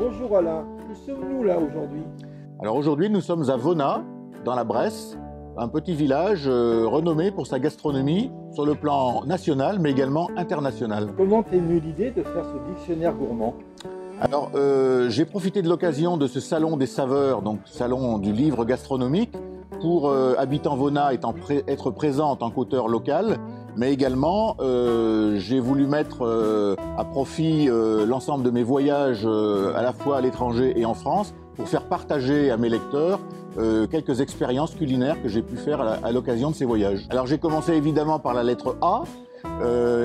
Bonjour Alain, où sommes-nous là aujourd'hui? Alors aujourd'hui, nous sommes à Vona, dans la Bresse, un petit village renommé pour sa gastronomie sur le plan national, mais également international. Comment t'es venue l'idée de faire ce dictionnaire gourmand? Alors, j'ai profité de l'occasion de ce salon des saveurs, donc salon du livre gastronomique, pour habitant Vona être présent en tant qu'auteur local, mais également j'ai voulu mettre à profit l'ensemble de mes voyages à la fois à l'étranger et en France pour faire partager à mes lecteurs quelques expériences culinaires que j'ai pu faire à l'occasion de ces voyages. Alors j'ai commencé évidemment par la lettre A,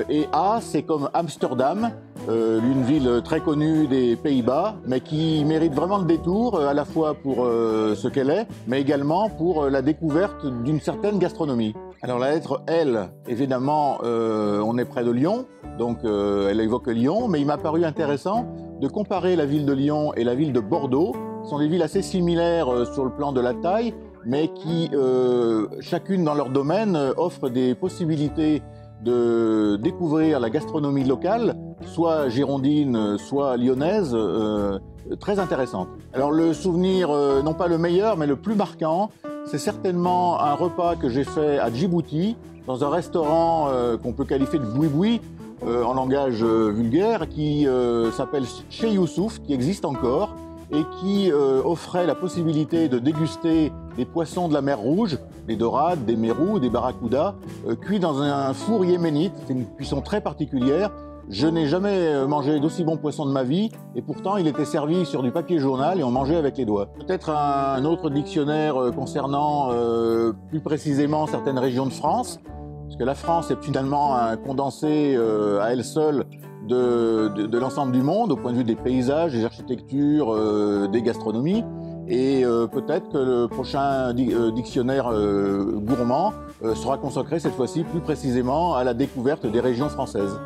et A c'est comme Amsterdam, une ville très connue des Pays-Bas, mais qui mérite vraiment le détour, à la fois pour ce qu'elle est, mais également pour la découverte d'une certaine gastronomie. Alors la lettre L, évidemment, on est près de Lyon, donc elle évoque Lyon, mais il m'a paru intéressant de comparer la ville de Lyon et la ville de Bordeaux. Ce sont des villes assez similaires sur le plan de la taille, mais qui, chacune dans leur domaine, offrent des possibilités de découvrir la gastronomie locale, soit girondine, soit lyonnaise, très intéressante. Alors le souvenir, non pas le meilleur, mais le plus marquant, c'est certainement un repas que j'ai fait à Djibouti, dans un restaurant qu'on peut qualifier de boui-boui, en langage vulgaire, qui s'appelle Chez Youssouf, qui existe encore, et qui offrait la possibilité de déguster des poissons de la mer Rouge, des dorades, des mérous, des barracudas, cuits dans un four yéménite. C'est une cuisson très particulière. Je n'ai jamais mangé d'aussi bons poissons de ma vie, et pourtant il était servi sur du papier journal et on mangeait avec les doigts. Peut-être un autre dictionnaire concernant plus précisément certaines régions de France, parce que la France est finalement un condensé à elle seule de l'ensemble du monde, au point de vue des paysages, des architectures, des gastronomies. Et peut-être que le prochain dictionnaire gourmand sera consacré cette fois-ci plus précisément à la découverte des régions françaises.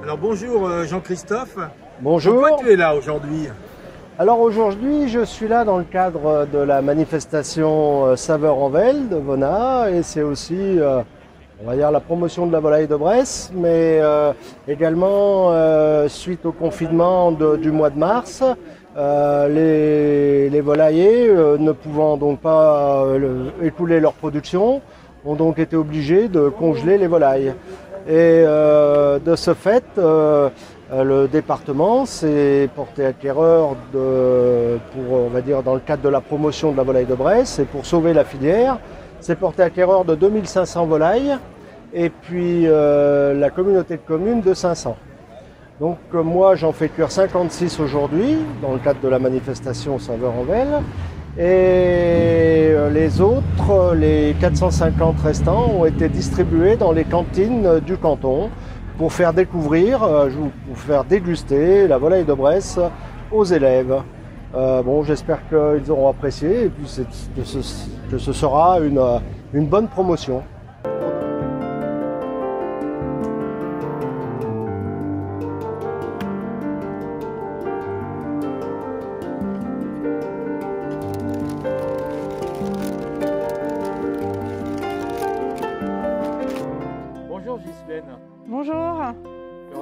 Alors bonjour Jean-Christophe. Bonjour. Pourquoi tu es là aujourd'hui? Alors aujourd'hui, je suis là dans le cadre de la manifestation Saveurs en Velle de Vona, et c'est aussi, on va dire, la promotion de la volaille de Bresse, mais également suite au confinement du mois de mars, les volaillers ne pouvant donc pas écouler leur production ont donc été obligés de congeler les volailles. Et de ce fait, le département s'est porté acquéreur on va dire, dans le cadre de la promotion de la volaille de Bresse, et pour sauver la filière, s'est porté acquéreur de 2500 volailles, et puis la communauté de communes de 500. Donc moi j'en fais cuire 56 aujourd'hui, dans le cadre de la manifestation Saveurs en Velle. Et les autres, les 450 restants, ont été distribués dans les cantines du canton pour faire découvrir, pour faire déguster la volaille de Bresse aux élèves. Bon, j'espère qu'ils auront apprécié, et puis que ce sera une bonne promotion.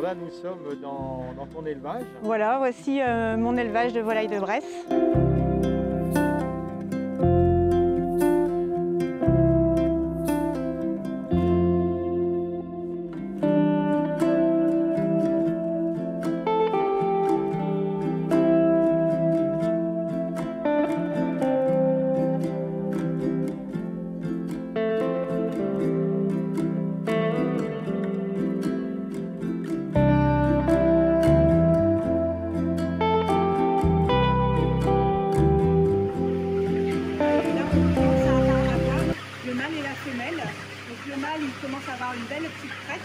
Alors là, nous sommes dans ton élevage. Voilà, voici mon élevage de volailles de Bresse. Donc le mâle, il commence à avoir une belle petite crête.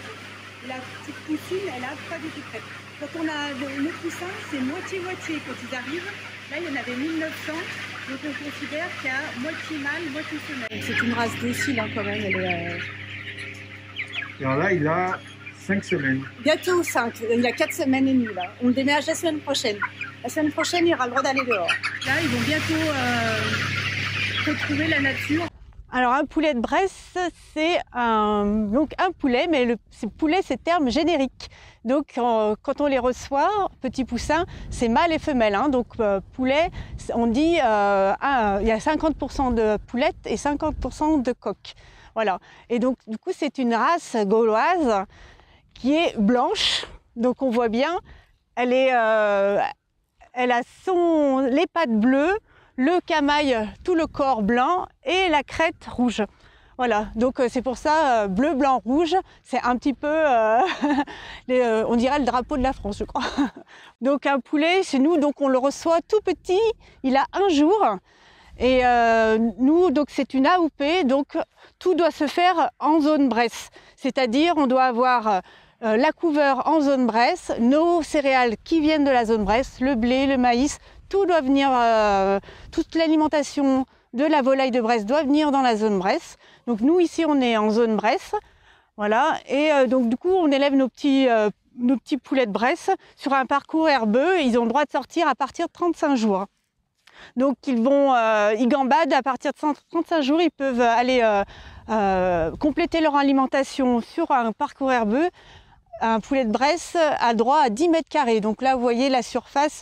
Et la petite poussine, elle a pas du tout de crête. Quand on a le poussin, c'est moitié-moitié quand ils arrivent. Là, il y en avait 1900. Donc on considère qu'il y a moitié mâle, moitié femelle. C'est une race docile quand même. Elle est, Et alors là, il a 5 semaines. bientôt 5. Il a 4 semaines et demie là. On le déménage la semaine prochaine. La semaine prochaine, il aura le droit d'aller dehors. Là, ils vont bientôt retrouver la nature. Alors un poulet de Bresse, c'est un poulet, mais poulet c'est terme générique. Donc quand on les reçoit, petits poussins, c'est mâle et femelle. Hein. Donc poulet, on dit il y a 50% de poulettes et 50% de coqs. Voilà. Et donc du coup c'est une race gauloise qui est blanche. Donc on voit bien, elle a les pattes bleues, le camail, tout le corps blanc et la crête rouge. Voilà, donc c'est pour ça, bleu, blanc, rouge, c'est un petit peu, on dirait le drapeau de la France, je crois. Donc un poulet, chez nous, donc on le reçoit tout petit, il a 1 jour. Et nous, donc c'est une AOP, donc tout doit se faire en zone Bresse. C'est-à-dire, on doit avoir la couveure en zone Bresse, nos céréales qui viennent de la zone Bresse, le blé, le maïs, tout doit venir, toute l'alimentation de la volaille de Bresse doit venir dans la zone Bresse. Donc nous ici on est en zone Bresse, voilà, et donc du coup on élève nos petits poulets de Bresse sur un parcours herbeux et ils ont le droit de sortir à partir de 35 jours. Donc ils gambadent à partir de 35 jours, ils peuvent aller compléter leur alimentation sur un parcours herbeux. Un poulet de Bresse a droit à 10 mètres carrés. Donc là, vous voyez la surface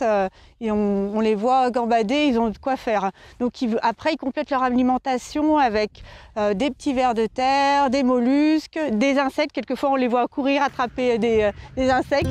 et on les voit gambader, ils ont de quoi faire. Donc après, ils complètent leur alimentation avec des petits vers de terre, des mollusques, des insectes. Quelquefois, on les voit courir, attraper des insectes.